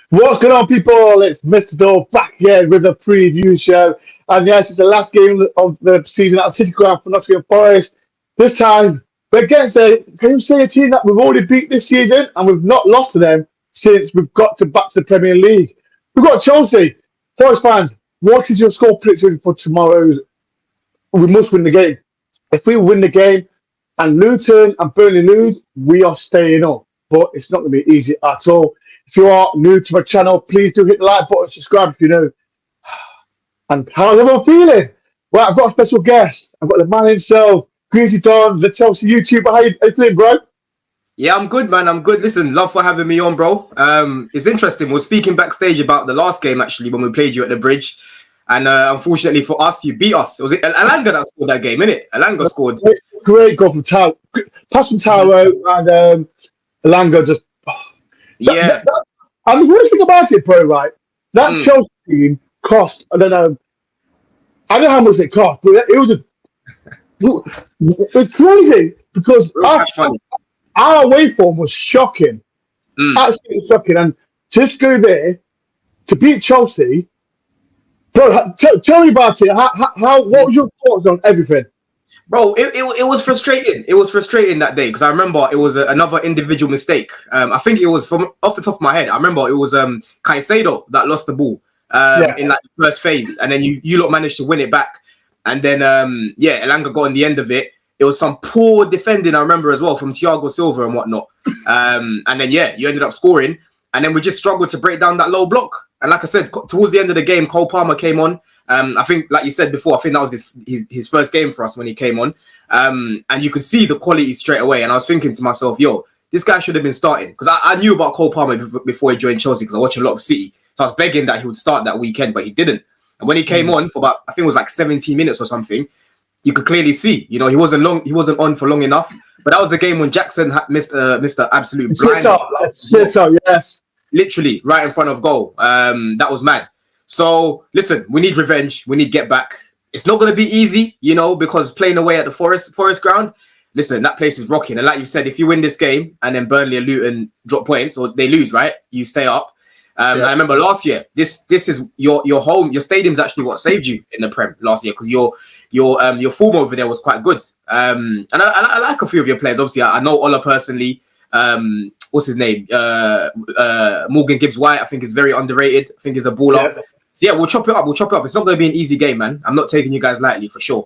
What's going on, people? It's Mr. Dore back here with a preview show. And yes, it's the last game of the season at City Ground for Nottingham Forest. This time, we're against can you say a team that we've already beat this season and we've not lost to them since we've got to back to the Premier League? We've got Chelsea. Forest fans, what is your score prediction for tomorrow's? We must win the game. If we win the game and Luton and Burnley lose, we are staying up. But it's not going to be easy at all. If you are new to my channel, please do hit the like button, subscribe if you know. And how's everyone feeling? Well, I've got a special guest. I've got the man himself, Greasy Don, the Chelsea YouTuber. How you feeling, bro? Yeah, I'm good, man. I'm good. Listen, love for having me on, bro. It's interesting. We're speaking backstage about the last game, actually, when we played you at the Bridge. And unfortunately for us, you beat us. Was it Alanga that scored that game, innit? Alanga scored. Great goal from Tao. Pass from Tao and Alanga just... Yeah. And the worst thing about it, bro, right? That Chelsea team cost, I don't know how much it cost, but it was crazy because our away form was shocking. Absolutely shocking. And just go there to beat Chelsea. Bro, tell me about it. What was your thoughts on everything? Bro, it was frustrating. It was frustrating that day because I remember it was another individual mistake. I think it was from off the top of my head. I remember it was Caicedo that lost the ball in like the first phase, and then you lot managed to win it back. And then Elanga got on the end of it. It was some poor defending, I remember as well, from Thiago Silva and whatnot. And then you ended up scoring, and then we just struggled to break down that low block. And like I said, towards the end of the game, Cole Palmer came on. I think, like you said before, I think that was his first game for us when he came on. And you could see the quality straight away. And I was thinking to myself, yo, this guy should have been starting. Because I knew about Cole Palmer before he joined Chelsea because I watched a lot of City. So I was begging that he would start that weekend, but he didn't. And when he came on for about, I think it was like 17 minutes or something, you could clearly see, he wasn't on for long enough. But that was the game when Jackson had missed absolute blind. Yes. Literally right in front of goal. That was mad. So, listen, we need revenge. We need get back. It's not going to be easy, because playing away at the Forest ground, listen, that place is rocking. And like you said, if you win this game and then Burnley and Luton drop points or they lose, right, you stay up. I remember last year, this is your home. Your stadium's actually what saved you in the Prem last year because your form over there was quite good. And I like a few of your players. Obviously, I know Ola personally. What's his name? Morgan Gibbs-White, I think is very underrated. I think he's a baller. So we'll chop it up. It's not going to be an easy game, man. I'm not taking you guys lightly for sure.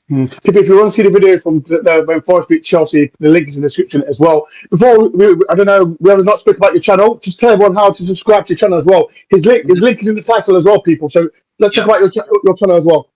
People, if you want to see the video from when Forest beat Chelsea, the link is in the description as well. Before I don't know, we have not spoken about your channel. Just tell everyone how to subscribe to your channel as well. His link is in the title as well, people. So let's talk about your channel as well.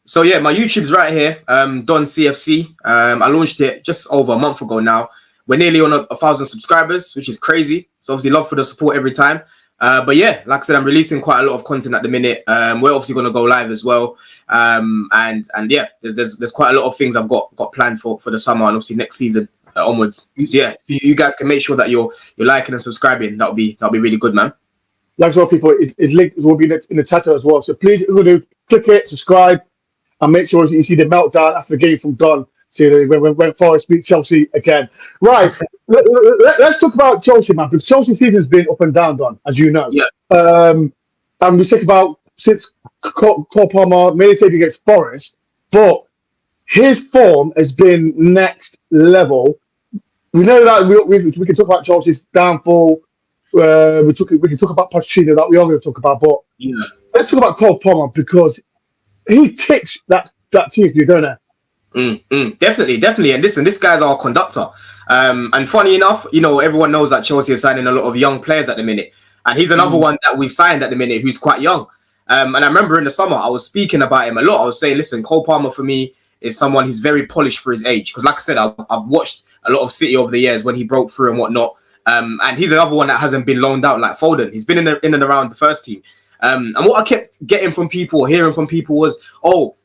So my YouTube's right here, Don CFC. I launched it just over a month ago now. We're nearly on 1,000 subscribers, which is crazy. So obviously, love for the support every time. But like I said, I'm releasing quite a lot of content at the minute. We're obviously going to go live as well. There's quite a lot of things I've got planned for the summer and obviously next season onwards. So if you guys can make sure that you're liking and subscribing, that'll be really good, man. Like well, people, his link will be in the title as well. So please, click it, subscribe, and make sure you see the meltdown after the game from Don. See when Forest beat Chelsea again. Right, let's talk about Chelsea, man. Because Chelsea season's been up and down, Don, as you know. And we talk about since Cole Palmer made a debut against Forest, but his form has been next level. We know that we can talk about Chelsea's downfall. We can talk about Pochettino that we are going to talk about, but let's talk about Cole Palmer because he ticks that team, don't he? Definitely. And listen, this guy's our conductor. And funny enough, everyone knows that Chelsea is signing a lot of young players at the minute. And he's another one that we've signed at the minute who's quite young. And I remember in the summer, I was speaking about him a lot. I was saying, listen, Cole Palmer for me is someone who's very polished for his age. Because like I said, I've watched a lot of City over the years when he broke through and whatnot. And he's another one that hasn't been loaned out like Foden. He's been in and around the first team. And what I kept hearing from people was,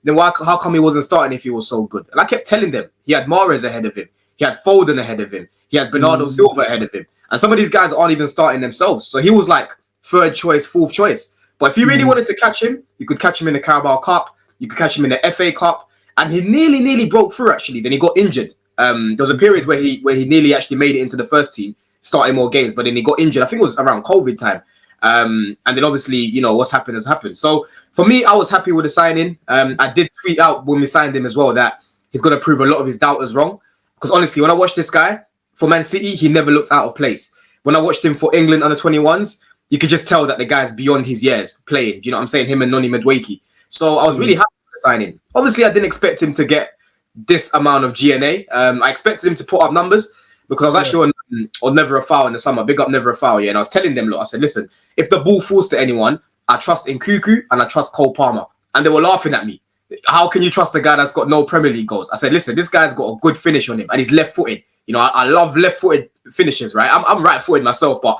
then how come he wasn't starting if he was so good? And I kept telling them he had Mahrez ahead of him, he had Foden ahead of him, he had Bernardo Silva ahead of him, and some of these guys aren't even starting themselves. So he was like third choice, fourth choice. But if you really wanted to catch him, you could catch him in the Carabao Cup, you could catch him in the FA Cup, and he nearly broke through. Actually, then he got injured. There was a period where he nearly actually made it into the first team, starting more games, but then he got injured. I think it was around COVID time. And then obviously, you know, what's happened has happened. So for me, I was happy with the signing. I did tweet out when we signed him as well that he's going to prove a lot of his doubters wrong. Because honestly, when I watched this guy for Man City, he never looked out of place. When I watched him for England under 21s, you could just tell that the guy's beyond his years playing. Do you know what I'm saying? Him and Noni Madueke. So I was really happy with the signing. Obviously, I didn't expect him to get this amount of GNA. I expected him to put up numbers because I was actually on Never a Foul in the summer. Big up Never a Foul, yeah. And I was telling them, look, I said, listen, if the ball falls to anyone, I trust Nkuku and I trust Cole Palmer. And they were laughing at me. How can you trust a guy that's got no Premier League goals? I said, listen, this guy's got a good finish on him and he's left-footed. You know, I love left-footed finishes, right? I'm right-footed myself, but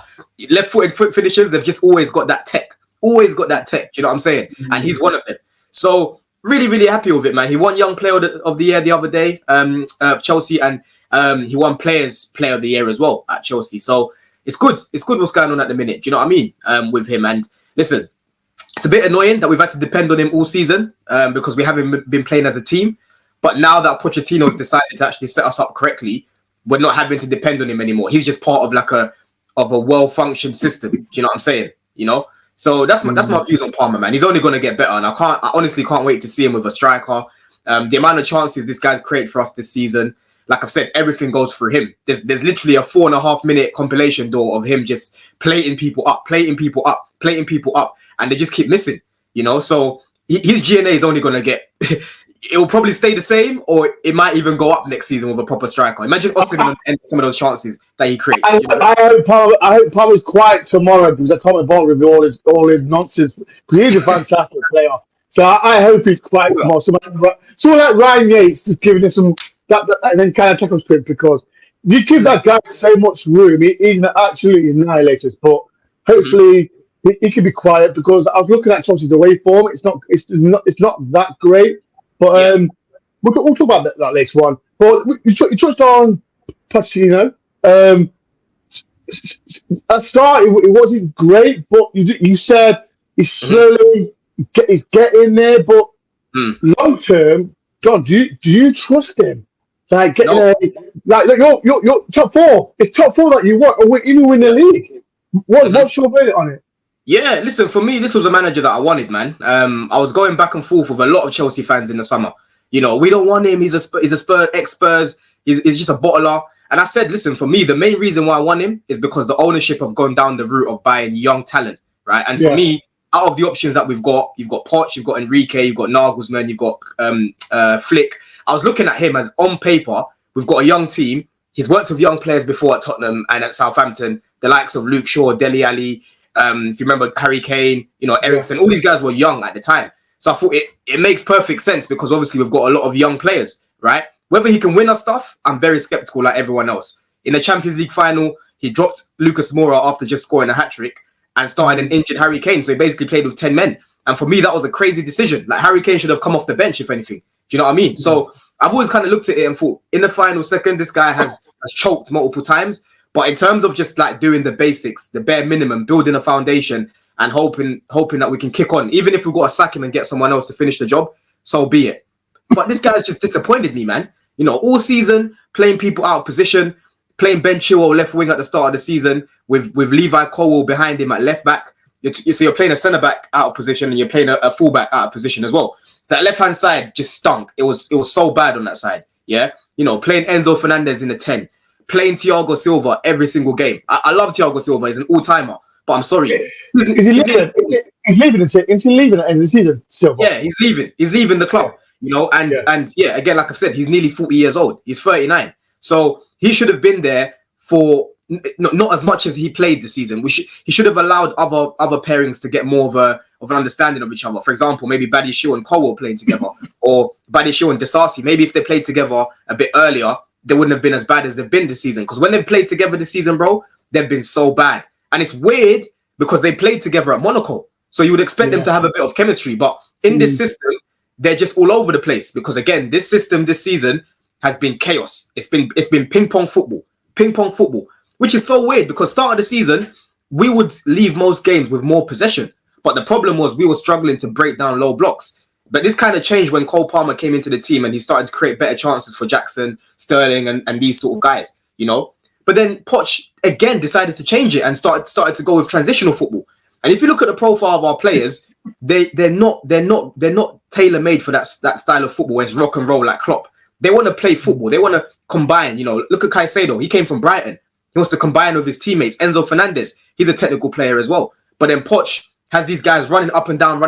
left-footed finishes, they've just always got that tech. Always got that tech, you know what I'm saying? And he's one of them. So really, really happy with it, man. He won Young Player of the Year the other day of Chelsea, and he won Players Player of the Year as well at Chelsea. So it's good. It's good what's going on at the minute. Do you know what I mean? With him. And listen, it's a bit annoying that we've had to depend on him all season because we haven't been playing as a team. But now that Pochettino's decided to actually set us up correctly, we're not having to depend on him anymore. He's just part of like a well-functioned system. Do you know what I'm saying? You know? So that's my views on Palmer, man. He's only going to get better. And I honestly can't wait to see him with a striker. The amount of chances this guy's created for us this season, like I've said, everything goes through him. There's literally a 4.5 minute compilation Dore of him just plating people up. And they just keep missing, you know? So his GNA is only going to get... It'll probably stay the same, or it might even go up next season with a proper striker. Imagine us going to end some of those chances that he creates. I hope Palmer's quiet tomorrow because I can't bother with all his nonsense. Because he's a fantastic player. So I hope he's quiet tomorrow. Someone like Ryan Yates just giving us some and then kind of tackle script because you give that guy so much room, he's going to absolutely annihilate us. But hopefully he can be quiet because I was looking at Chelsea's away form. It's not that great. But we'll talk about that later on. But you touched on Pochettino. At start, it wasn't great, but you said he's slowly he's getting there. But long term, John, do you trust him? Like getting your top four. It's top four that you want, or even win the league. What's your verdict on it? Yeah, listen, for me, this was a manager that I wanted, man. I was going back and forth with a lot of Chelsea fans in the summer. You know, we don't want him. He's a ex-Spurs. He's just a bottler. And I said, listen, for me, the main reason why I want him is because the ownership have gone down the route of buying young talent, right? And for me, out of the options that we've got, you've got Poch, you've got Enrique, you've got Nagelsmann, you've got Flick. I was looking at him as on paper, we've got a young team. He's worked with young players before at Tottenham and at Southampton, the likes of Luke Shaw, Dele Alli. If you remember Harry Kane, you know, Ericsson, all these guys were young at the time. So I thought it makes perfect sense because obviously we've got a lot of young players, right? Whether he can win us stuff, I'm very skeptical like everyone else. In the Champions League final, he dropped Lucas Moura after just scoring a hat-trick and started an injured Harry Kane. So he basically played with 10 men. And for me, that was a crazy decision. Like Harry Kane should have come off the bench, if anything. Do you know what I mean? So I've always kind of looked at it and thought, in the final second, this guy has choked multiple times. But in terms of just like doing the basics, the bare minimum, building a foundation and hoping that we can kick on, even if we've got to sack him and get someone else to finish the job, so be it. But this guy's just disappointed me, man. You know, all season, playing people out of position, playing Ben Chilwell left wing at the start of the season with Levi Colwill behind him at left back. So you're playing a centre-back out of position and you're playing a full-back out of position as well. So that left-hand side just stunk. It was so bad on that side, yeah? You know, playing Enzo Fernandez in the 10. Playing Thiago Silva every single game. I love Thiago Silva. He's an all-timer. But I'm sorry. Is he leaving? Is he leaving at the end of the season, Silva? Yeah, he's leaving. He's leaving the club. You know, and again, like I've said, he's nearly 40 years old. He's 39. So he should have been there for not as much as he played this season. He should have allowed other pairings to get more of an understanding of each other. For example, maybe Badiashile and Colwill playing together, or Badiashile and Disasi. Maybe if they played together a bit earlier, they wouldn't have been as bad as they've been this season. Because when they've played together this season, bro, they've been so bad. And it's weird because they played together at Monaco. So you would expect them to have a bit of chemistry. But in this system, they're just all over the place. Because again, this system this season has been chaos. It's been ping-pong football, which is so weird because start of the season, we would leave most games with more possession. But the problem was we were struggling to break down low blocks. But this kind of changed when Cole Palmer came into the team and he started to create better chances for Jackson, Sterling, and these sort of guys, you know. But then Poch again decided to change it and started to go with transitional football. And if you look at the profile of our players, they're not tailor made for that style of football. It's rock and roll like Klopp. They want to play football. They want to combine. You know, look at Caicedo. He came from Brighton. He wants to combine with his teammates. Enzo Fernandez. He's a technical player as well. But then Poch has these guys running up and down,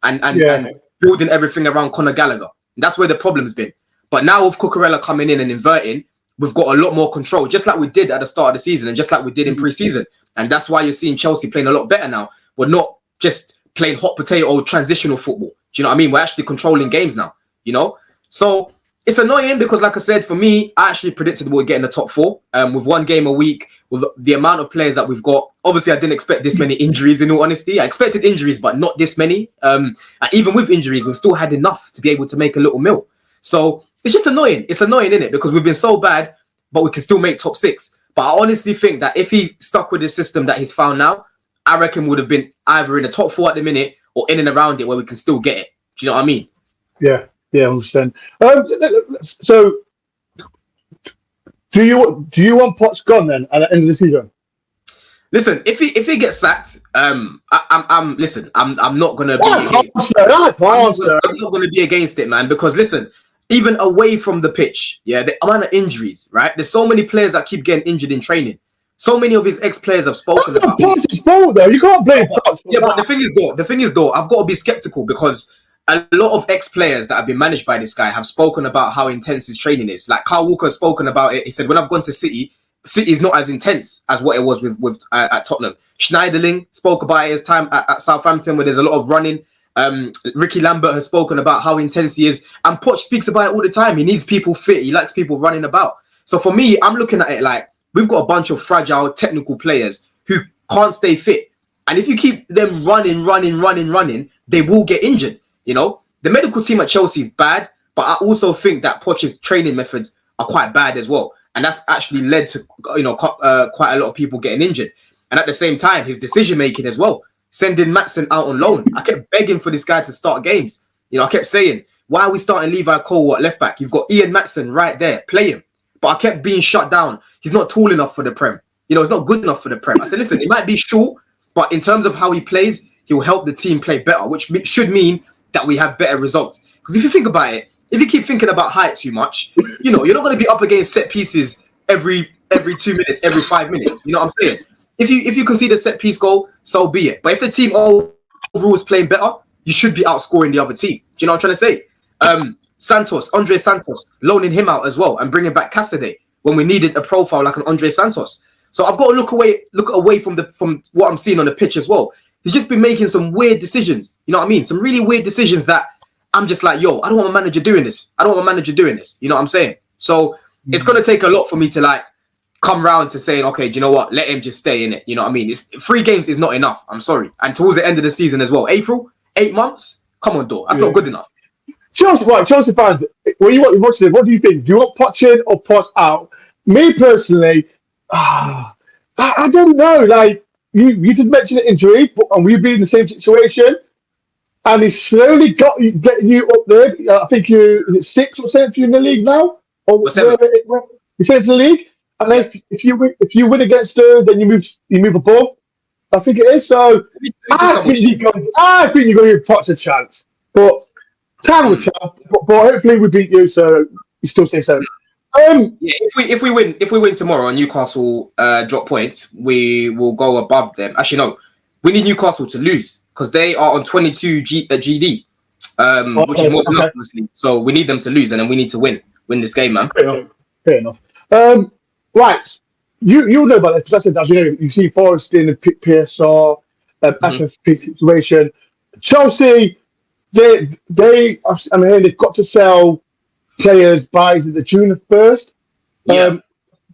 and building everything around Conor Gallagher. And that's where the problem's been. But now with Cucurella coming in and inverting, we've got a lot more control, just like we did at the start of the season and just like we did in pre-season. And that's why you're seeing Chelsea playing a lot better now. We're not just playing hot potato or transitional football. Do you know what I mean? We're actually controlling games now, you know? So it's annoying because, like I said, for me, I actually predicted we'd get in the top 4 with 1 game a week, with the amount of players that we've got. Obviously, I didn't expect this many injuries, in all honesty. I expected injuries, but not this many. And even with injuries, we've still had enough to be able to make a little mill. So it's just annoying. It's annoying, isn't it? Because we've been so bad, but we can still make top 6. But I honestly think that if he stuck with the system that he's found now, I reckon would have been either in the top 4 at the minute or in and around it where we can still get it. Do you know what I mean? Yeah, I understand. So, do you want Potts gone then at the end of the season? Listen, if he gets sacked, I'm not gonna be against it. I'm not gonna be against it, man. Because listen, even away from the pitch, the amount of injuries, right? There's so many players that keep getting injured in training. So many of his ex-players have spoken about this. You can't blame Potts. Yeah, but the thing is though, I've got to be skeptical because a lot of ex-players that have been managed by this guy have spoken about how intense his training is. Like Kyle Walker has spoken about it. He said, when I've gone to City is not as intense as what it was with at Tottenham. Schneiderlin spoke about it his time at Southampton, where there's a lot of running. Ricky Lambert has spoken about how intense he is, and Poch speaks about it all the time. He needs people fit. He likes people running about. So for me, I'm looking at it like we've got a bunch of fragile technical players who can't stay fit, and if you keep them running, they will get injured. You know, the medical team at Chelsea is bad, but I also think that Poch's training methods are quite bad as well. And that's actually led to, quite a lot of people getting injured. And at the same time, his decision-making as well, sending Maatsen out on loan. I kept begging for this guy to start games. You know, I kept saying, why are we starting Levi Cole at left back? You've got Ian Maatsen right there, play him. But I kept being shut down. He's not tall enough for the Prem. You know, he's not good enough for the Prem. I said, listen, it might be short, but in terms of how he plays, he'll help the team play better, which should mean that we have better results. Because if you think about it, if you keep thinking about height too much, you know, you're not going to be up against set pieces every 2 minutes, every 5 minutes. You know what I'm saying? If you concede a set piece goal, so be it. But if the team overall is playing better, you should be outscoring the other team. Do you know what I'm trying to say? Andre Santos, loaning him out as well and bringing back Cassidy when we needed a profile like an Andre Santos. So I've got to look away from what I'm seeing on the pitch as well. He's just been making some weird decisions. You know what I mean? Some really weird decisions that I'm just like, yo, I don't want my manager doing this. You know what I'm saying? So it's going to take a lot for me to like come round to saying, okay, do you know what? Let him just stay in it. You know what I mean? 3 games is not enough. I'm sorry. And towards the end of the season as well, April, 8 months. Come on, Dore. That's not good enough. Chelsea fans, when you watch it, what do you think? Do you want Poch in or Poch out? Me personally, I don't know. Like you did mention an injury, and we've been in the same situation. And he's slowly getting you up there. I think is it 6th or 7th in the league now? Or 7th? You're 7th in the league? And then if you win against her, then you move above. I think it is. So I think you're going to give Potts a chance. But time will tell. But hopefully we beat you, so you still stay 7th. If we win tomorrow and Newcastle drop points, we will go above them. Actually, no. We need Newcastle to lose because they are on 22 GD, which is more than us, obviously. So we need them to lose, and then we need to win this game, man. Fair enough. Right, you know about it. As you know, you see Forest in the PSR, FFP situation. Chelsea, they've got to sell players by the June the 1st.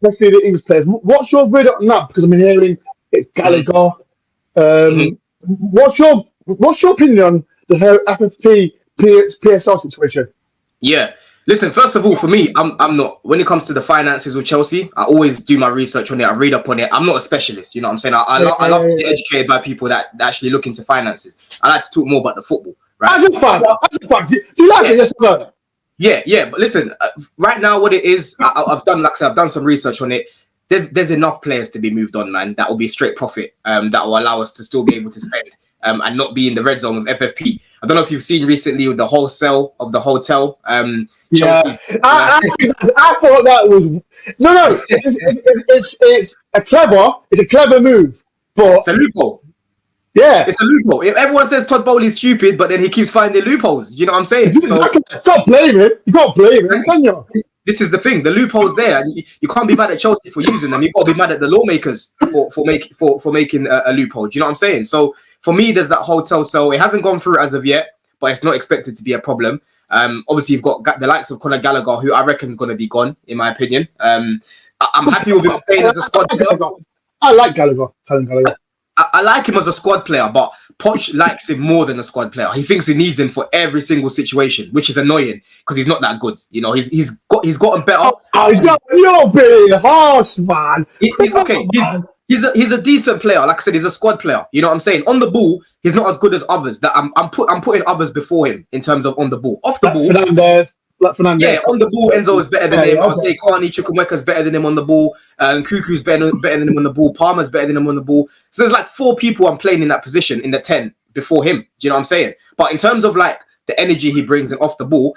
Especially the English players. What's your read on that? Because I'm hearing it's Gallagher. What's your opinion on the FFP PSR situation? Yeah, listen. First of all, for me, I'm not. When it comes to the finances with Chelsea, I always do my research on it. I read up on it. I'm not a specialist. You know what I'm saying? I love to get educated by people that actually look into finances. I like to talk more about the football. Right? As a fan, do you like it? Yes or no? Yeah. But listen, right now, what it is, I've done some research on it. there's enough players to be moved on, man. That will be straight profit. That will allow us to still be able to spend and not be in the red zone with FFP. I don't know if you've seen recently with the wholesale of the hotel. Chelsea's, I thought that was no. It's a clever move, but it's a loophole. yeah, It's a loophole. If everyone says Todd Bowley's stupid, but then he keeps finding loopholes. You know what I'm saying? So you can't blame him. You can't blame him, can you? this is the thing. The loophole's there, and you can't be mad at Chelsea for using them. You've got to be mad at the lawmakers for making a loophole. Do you know what I'm saying? So for me, there's that hotel sale. It hasn't gone through as of yet, but it's not expected to be a problem. Obviously, you've got the likes of Conor Gallagher, who I reckon is going to be gone, in my opinion. I'm happy with him staying as a squad player. I like Gallagher. I like him as a squad player, but Poch likes him more than a squad player. He thinks he needs him for every single situation, which is annoying because he's not that good. You know, he's gotten better. You're being harsh, man. Okay, he's a decent player. Like I said, he's a squad player. You know what I'm saying? On the ball, he's not as good as others. That I'm putting others before him in terms of on the ball. Off the ball, Fernandez. Yeah, on the ball, Enzo is better than him. I would say Carney Chukwuemeka is better than him on the ball. Kuku's better than him on the ball. Palmer's better than him on the ball. So there's like 4 people I'm playing in that position in the 10 before him. Do you know what I'm saying? But in terms of like the energy he brings and off the ball,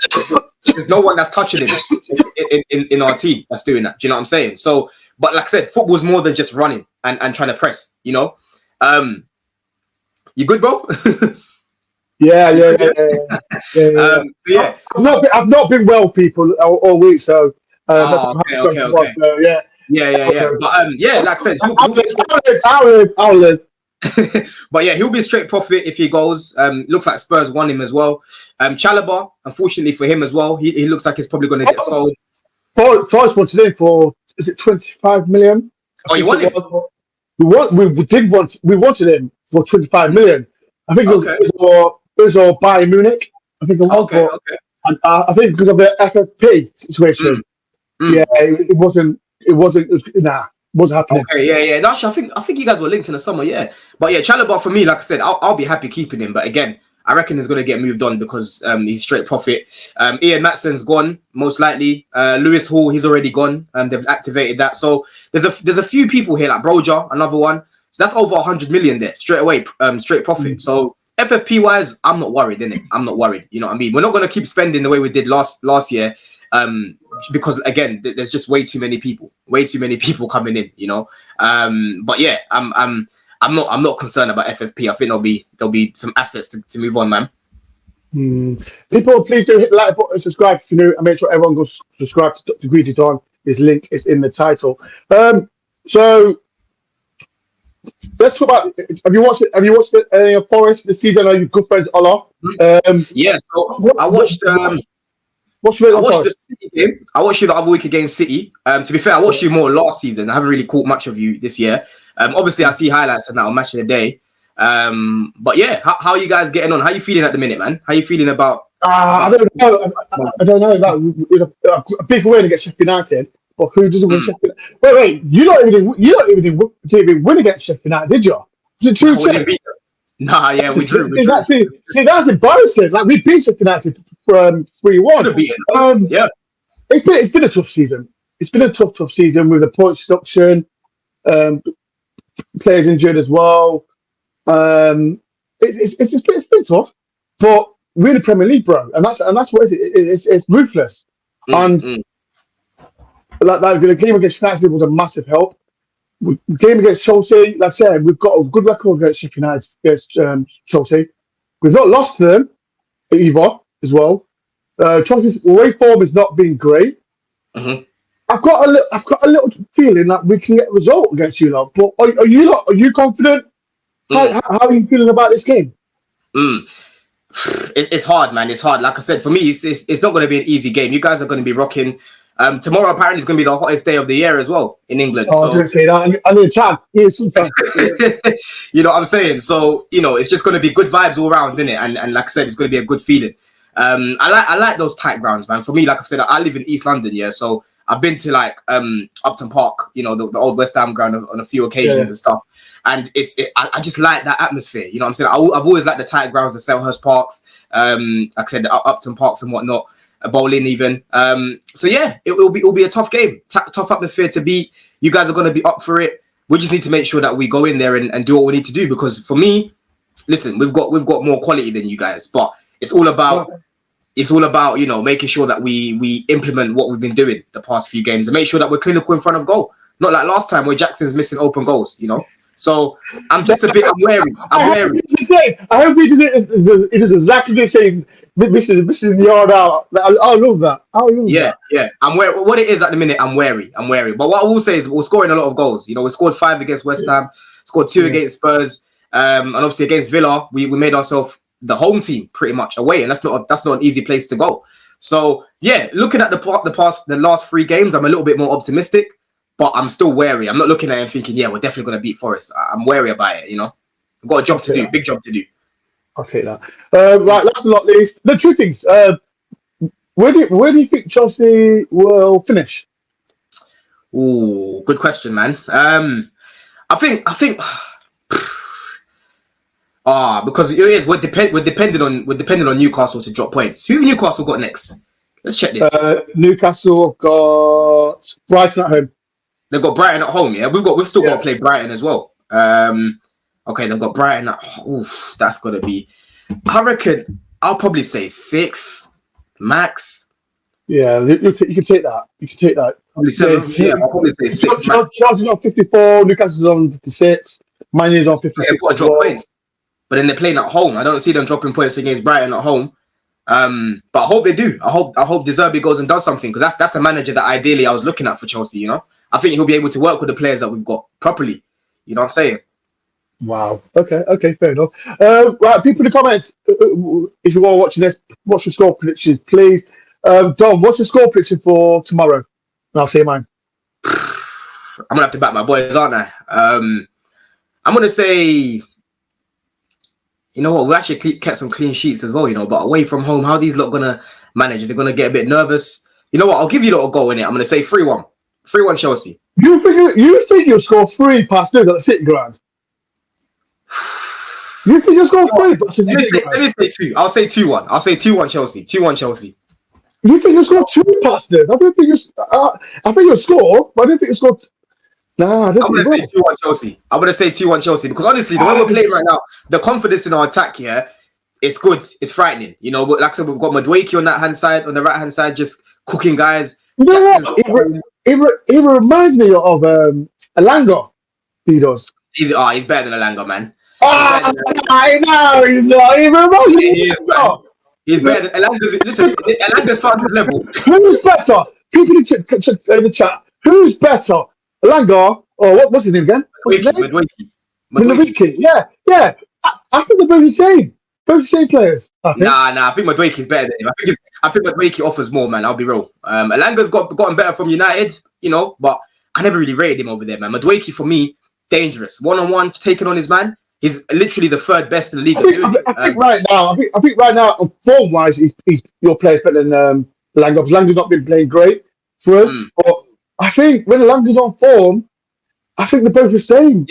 there's no one that's touching him in our team that's doing that. Do you know what I'm saying? So, but like I said, football's more than just running and trying to press. You know, you good, bro? Yeah. So yeah, I've not been well, people, all week. So okay. Yeah. But yeah, like I said, I'll live. But yeah, he'll be a straight profit if he goes. Looks like Spurs want him as well. Chalobah, unfortunately for him as well, he looks like he's probably going to get sold. Forest wanted him for, is it 25 million? Oh, you want him? We wanted him for 25 million. I think it was all Bayern Munich. I think it was. Okay. I think because of the FFP situation. Yeah, it wasn't happening. Okay, yeah. Actually, I think you guys were linked in the summer, yeah. But yeah, Chalobah for me, like I said, I'll be happy keeping him. But again, I reckon he's going to get moved on because he's straight profit. Ian Matson's gone, most likely. Lewis Hall, he's already gone. They've activated that. So there's a few people here, like Broja, another one. So that's over 100 million there, straight away, straight profit. So FFP wise, I'm not worried, innit? I'm not worried. You know what I mean? We're not going to keep spending the way we did last year. Because again, there's just way too many people coming in, you know. But yeah, I'm not concerned about FFP. I think there'll be some assets to move on, man. People, please do hit the like button, subscribe if you're new, and make sure everyone goes subscribe to Greasy Don. His link is in the title. So let's talk about. Have you watched any of Forest this season? Are you good friends, Ola? Yeah. So I watched. I watched the City game. I watched you the other week against City. To be fair, I watched you more last season. I haven't really caught much of you this year. Obviously, I see highlights of that on Match of the Day. But yeah, how are you guys getting on? How are you feeling at the minute, man? How are you feeling about? I don't know. Like, a big win against Sheffield United, but who doesn't win Sheffield? Wait, you don't even win against Sheffield United, did you? Was it 2-2? Nah, yeah, we drew. That's embarrassing. Like, we beat Sheffield United from 3-1. Yeah, it's been a tough season. It's been a tough season with the point deduction, players injured as well. It's been tough, but we're in the Premier League, bro, and that's what it is. It's ruthless. And like the game against United was a massive help. Game against Chelsea, like I said, we've got a good record against Sheffield United, against Chelsea. We've not lost to them either, as well. Chelsea's away form has not been great. I've got a little feeling that we can get a result against you lot. But are you confident? How are you feeling about this game? It's hard, man. It's hard. Like I said, for me, it's not going to be an easy game. You guys are going to be rocking. Tomorrow apparently is going to be the hottest day of the year as well in England. I was going to say that. I mean, Chad, sometimes. You know what I'm saying? So, you know, it's just going to be good vibes all around, isn't it? And like I said, it's going to be a good feeling. I like those tight grounds, man. For me, like I said, I live in East London, yeah. So I've been to like Upton Park, you know, the old West Ham ground on a few occasions and stuff. And I just like that atmosphere. You know what I'm saying? I've always liked the tight grounds, the Selhurst Parks, like I said, the Upton Parks and whatnot. bowling even. So yeah, it'll be a tough game, tough atmosphere to beat. You guys are going to be up for it. We just need to make sure that we go in there and do what we need to do, because for me, listen, we've got more quality than you guys, but it's all about making sure that we implement what we've been doing the past few games and make sure that we're clinical in front of goal. Not like last time where Jackson's missing open goals, So I'm just I'm wary. I hope it is exactly the same. Missing the yard out. I love that. Yeah. I'm wary. What it is at the minute, I'm wary. But what I will say is we're scoring a lot of goals. We scored 5 against West Ham, scored 2 against Spurs, and obviously against Villa, we made ourselves the home team pretty much away, and that's not an easy place to go. So yeah, looking at the last 3 games, I'm a little bit more optimistic. But I'm still wary. I'm not looking at it and thinking, yeah, we're definitely going to beat Forest. I'm wary about it, We've got a job to do, big job to do. I'll take that. Right, last but not least, the two things. Where do you think Chelsea will finish? Ooh, good question, man. I think because it is we're depending on Newcastle to drop points. Who have Newcastle got next? Let's check this. Newcastle have got Brighton at home. They've got Brighton at home, yeah. We've still got to play Brighton as well. Okay, they've got Brighton at home. That's gotta be. I reckon I'll probably say 6th max. Yeah, you can take that. Probably 7th. Yeah, I'll probably say 6th. Chelsea's on 54. Newcastle's on 56. Man U's on 56. They've got to drop points, but then they're playing at home. I don't see them dropping points against Brighton at home. But I hope they do. I hope De Zerbi goes and does something, because that's a manager that ideally I was looking at for Chelsea. I think he'll be able to work with the players that we've got properly. You know what I'm saying? Wow. Okay, fair enough. Right, people in the comments, if you are watching this, what's your score prediction, please? Dom, what's your score prediction for tomorrow? And I'll say mine. I'm gonna have to back my boys, aren't I? I'm gonna say, you know what? We actually kept some clean sheets as well, But away from home, how are these lot gonna manage? If they're gonna get a bit nervous, you know what? I'll give you a little goal in it. I'm gonna say 3-1. 3-1 Chelsea. You think you'll score 3 past 2 at the City ground? You think you'll score 3 past 2? Let me say 2. I'll say 2-1. I'll say 2-1 Chelsea. 2-1 Chelsea. You think you'll score 2 past 2? I think you'll score, but I don't think you'll score. Nah, I'm going to say 2-1 Chelsea. I'm going to say 2-1 Chelsea, because honestly, the way we're playing right now, the confidence in our attack here, it's good. It's frightening. Like I said, we've got Madueke on that hand side, on the right hand side, just cooking guys. It reminds me of Elanga. He does. He's better than Elanga, man. I know he's not. He reminds me. He is, man. He's better than Elanga's. Listen, Elanga's found his level. Who's better? People in the chat. Who's better? Elanga or what's his name again? Madueke. Yeah. I think they're both the same. Both the same players. Nah. I think Madueke's better than him. I think Madueke offers more, man. I'll be real. Elanga's gotten better from United, but I never really rated him over there, man. Madueke, for me, dangerous. 1-on-1, taking on his man. He's literally the 3rd best in the league. I think right now, form-wise, he's your player better than Elanga. Elanga's not been playing great for us, but I think when Elanga's on form, I think they're both the same.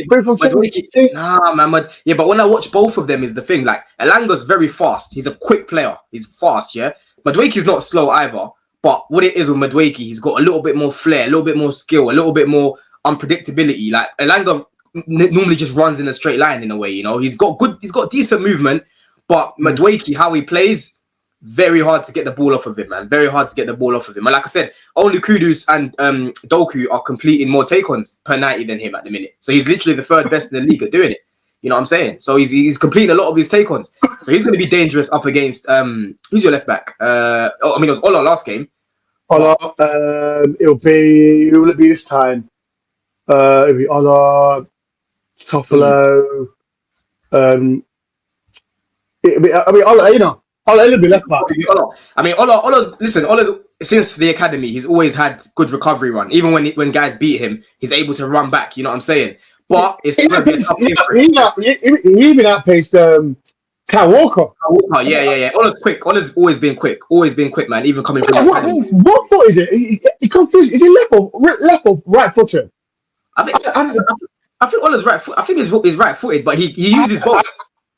Nah, man. But when I watch both of them, is the thing. Like, Elanga's very fast. He's a quick player. He's fast, yeah? Madueke's not slow either. But what it is with Madueke, he's got a little bit more flair, a little bit more skill, a little bit more unpredictability. Like, Elanga normally just runs in a straight line in a way, He's got decent movement, but Madueke, how he plays, very hard to get the ball off of him, man. Very hard to get the ball off of him. And like I said, only Kudus and Doku are completing more take-ons per 90 than him at the minute. So he's literally the 3rd best in the league at doing it. You know what I'm saying? So he's completing a lot of his take-ons. So he's going to be dangerous up against who's your left back? It was Ola last game. Ola, who will it be this time? It'll be Ola, Toffolo. Ola will be left back. Ola's since the academy, he's always had good recovery run. Even when guys beat him, he's able to run back. You know what I'm saying? But it's going to be a tough game for him. He even outpaced Kyle Walker. Yeah. Ola's quick. Ola's always been quick, man. Even coming from the academy. What foot is it? He confused. Is he left or right footed? I think Ola's right foot. I think he's right footed, but he uses both.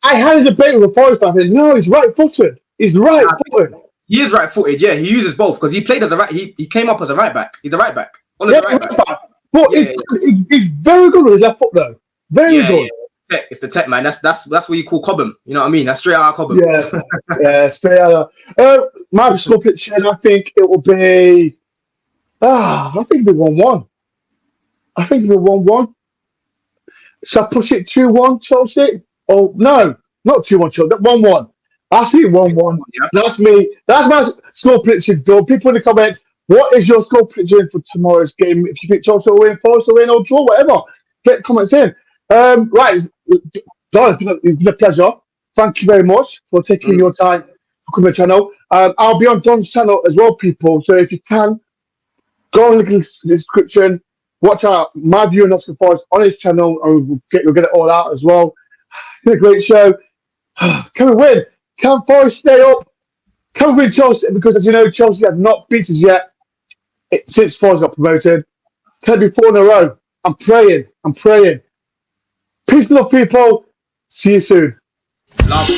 I had a debate with a Forest fan. No, he's right footed. He's right footed. He is right-footed. Yeah, he uses both because he played as a right. He came up as a right back. He's a right back. All as a right back. But Yeah, he's very good with his left foot though. Very good. Tech. It's the tech, man. That's what you call Cobham. You know what I mean? That's straight out of Cobham. Yeah, straight out. My score prediction, I think it will be. I think it'll be 1-1. I think it'll be 1-1. So I push it 2-1 Chelsea? Oh no, not 2-1 Chelsea. 1-1. I see 1-1. Yeah. That's me. That's my score prediction. Joe. People in the comments, what is your score prediction for tomorrow's game? If you think Chelsea will win, Forest will win, or draw, whatever, get comments in. Right, Don, it's been a pleasure. Thank you very much for taking your time to come to the channel. I'll be on Don's channel as well, people. So if you can, go and look in the description. Watch out my view on Nottingham Forest on his channel, and we'll get it all out as well. It's been a great show. Can we win? Can Forest stay up? Can we win Chelsea? Because as you know, Chelsea have not beaten us yet since Forest got promoted. Can it be 4 in a row? I'm praying. I'm praying. Peace, love, people. See you soon. Love.